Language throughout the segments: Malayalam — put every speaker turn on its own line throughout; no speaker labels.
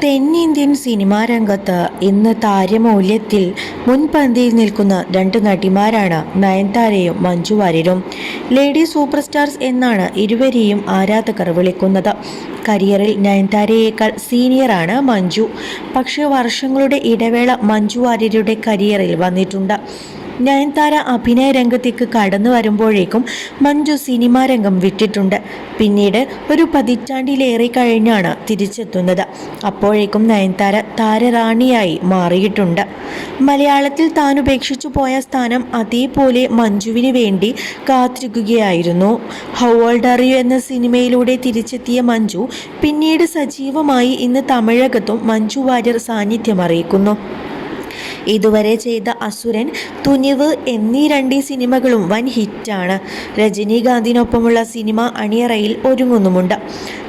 തെന്നിന്ത്യൻ സിനിമാ രംഗത്ത് ഇന്ന് താരമൂല്യത്തിൽ മുൻപന്തിയിൽ നിൽക്കുന്ന രണ്ട് നടിമാരാണ് നയൻതാരയും മഞ്ജു വാര്യരും. ലേഡി സൂപ്പർ സ്റ്റാർസ് എന്നാണ് ഇരുവരെയും ആരാധകർ വിളിക്കുന്നത്. കരിയറിൽ നയൻതാരയേക്കാൾ സീനിയറാണ് മഞ്ജു. പക്ഷേ വർഷങ്ങളുടെ ഇടവേള മഞ്ജു വാര്യരുടെ കരിയറിൽ വന്നിട്ടുണ്ട്. നയൻതാര അഭിനയ രംഗത്തേക്ക് കടന്നു വരുമ്പോഴേക്കും മഞ്ജു സിനിമാ രംഗം വിട്ടിട്ടുണ്ട്. പിന്നീട് ഒരു പതിറ്റാണ്ടിലേറെ കഴിഞ്ഞാണ് തിരിച്ചെത്തുന്നത്. അപ്പോഴേക്കും നയൻതാര താരറാണിയായി മാറിയിട്ടുണ്ട്. മലയാളത്തിൽ താൻ ഉപേക്ഷിച്ചു പോയ സ്ഥാനം അതേപോലെ മഞ്ജുവിന് വേണ്ടി കാത്തിരിക്കുകയായിരുന്നു. ഹൗ ഓൾഡ് ആർ യു എന്ന സിനിമയിലൂടെ തിരിച്ചെത്തിയ മഞ്ജു പിന്നീട് സജീവമായി ഇന്ന് തമിഴകത്തും മഞ്ജു വാര്യർ സാന്നിധ്യം അറിയിക്കുന്നു. ഇതുവരെ ചെയ്ത അസുരൻ, തുനിവ് എന്നീ രണ്ട് സിനിമകളും വൻ ഹിറ്റാണ്. രജനീകാന്തിനൊപ്പമുള്ള സിനിമ അണിയറയിൽ ഒരുങ്ങുന്നുമുണ്ട്.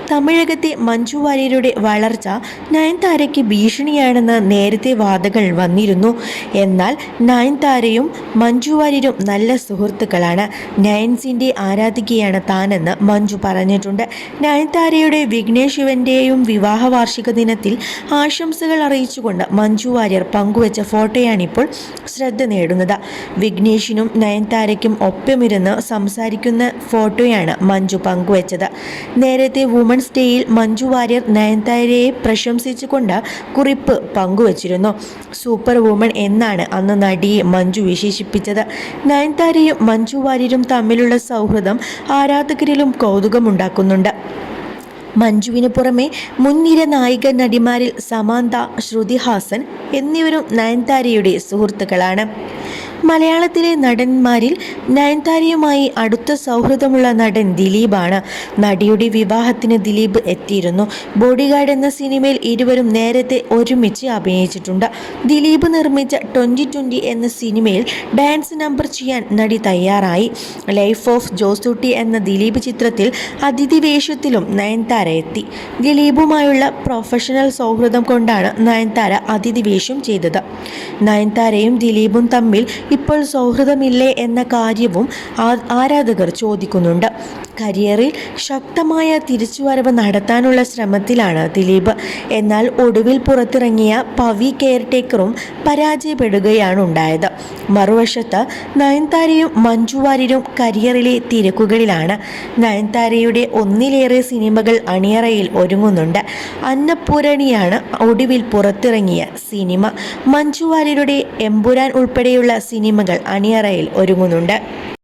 തമിഴകത്തെ മഞ്ജു വാര്യരുടെ വളർച്ച നയൻതാരയ്ക്ക് ഭീഷണിയാണെന്ന് നേരത്തെ വാർത്തകൾ വന്നിരുന്നു. എന്നാൽ നയൻതാരയും മഞ്ജു വാര്യരും നല്ല സുഹൃത്തുക്കളാണ്. നയൻസിൻ്റെ ആരാധികയാണ് താനെന്ന് മഞ്ജു പറഞ്ഞിട്ടുണ്ട്. നയൻതാരയുടെ വിഘ്നേഷ് ശിവന്റെയും വിവാഹ വാർഷിക ദിനത്തിൽ ആശംസകൾ അറിയിച്ചുകൊണ്ട് മഞ്ജു വാര്യർ പങ്കുവച്ച ഫോട്ടോയാണിപ്പോൾ ശ്രദ്ധ നേടുന്നത്. വിഘ്നേഷിനും നയൻതാരയ്ക്കും ഒപ്പമിരുന്ന് സംസാരിക്കുന്ന ഫോട്ടോയാണ് മഞ്ജു പങ്കുവച്ചത്. നേരത്തെ വുമൻസ് ഡേയിൽ മഞ്ജു വാര്യർ നയൻതാരയെ പ്രശംസിച്ചുകൊണ്ട് കുറിപ്പ് പങ്കുവച്ചിരുന്നു. സൂപ്പർ വുമൺ എന്നാണ് അന്ന് നടിയെ മഞ്ജു വിശേഷിപ്പിച്ചത്. നയൻതാരയും മഞ്ജു വാര്യരും തമ്മിലുള്ള സൗഹൃദം ആരാധകരിലും കൗതുകമുണ്ടാക്കുന്നുണ്ട്. മഞ്ജുവിന് പുറമെ മുൻനിര നായിക നടിമാരിൽ സമാന്ത, ശ്രുതി ഹാസൻ എന്നിവരും നയൻതാരയുടെ സുഹൃത്തുക്കളാണ്. മലയാളത്തിലെ നടന്മാരിൽ നയൻതാരയുമായി അടുത്ത സൗഹൃദമുള്ള നടൻ ദിലീപാണ്. നടിയുടെ വിവാഹത്തിന് ദിലീപ് എത്തിയിരുന്നു. ബോഡിഗാർഡ് എന്ന സിനിമയിൽ ഇരുവരും നേരത്തെ ഒരുമിച്ച് അഭിനയിച്ചിട്ടുണ്ട്. ദിലീപ് നിർമ്മിച്ച 2020 എന്ന സിനിമയിൽ ഡാൻസ് നമ്പർ ചെയ്യാൻ നടി തയ്യാറായി. ലൈഫ് ഓഫ് ജോസൂട്ടി എന്ന ദിലീപ് ചിത്രത്തിൽ അതിഥി വേഷത്തിലും നയൻതാര എത്തി. ദിലീപുമായുള്ള പ്രൊഫഷണൽ സൗഹൃദം കൊണ്ടാണ് നയൻതാര അതിഥി വേഷം ചെയ്തത്. നയൻതാരയും ദിലീപും തമ്മിൽ ഇപ്പോൾ സൗഹൃദമില്ലേ എന്ന കാര്യവും ആരാധകർ ചോദിക്കുന്നുണ്ട്. കരിയറിൽ ശക്തമായ തിരിച്ചുവരവ് നടത്താനുള്ള ശ്രമത്തിലാണ് ദിലീപ്. എന്നാൽ ഒടുവിൽ പുറത്തിറങ്ങിയ പവി കെയർടേക്കറും പരാജയപ്പെടുകയാണ് ഉണ്ടായത്. മറുവശത്ത് നയൻതാരയും മഞ്ജു വാര്യരും കരിയറിലെ തിരക്കുകളിലാണ്. നയൻതാരയുടെ ഒന്നിലേറെ സിനിമകൾ അണിയറയിൽ ഒരുങ്ങുന്നുണ്ട്. അന്നപൂരണിയാണ് ഒടുവിൽ പുറത്തിറങ്ങിയ സിനിമ. മഞ്ജു വാര്യരുടെ എമ്പുരാൻ ഉൾപ്പെടെയുള്ള സിനിമകൾ അണിയറയിൽ ഒരുങ്ങുന്നുണ്ട്.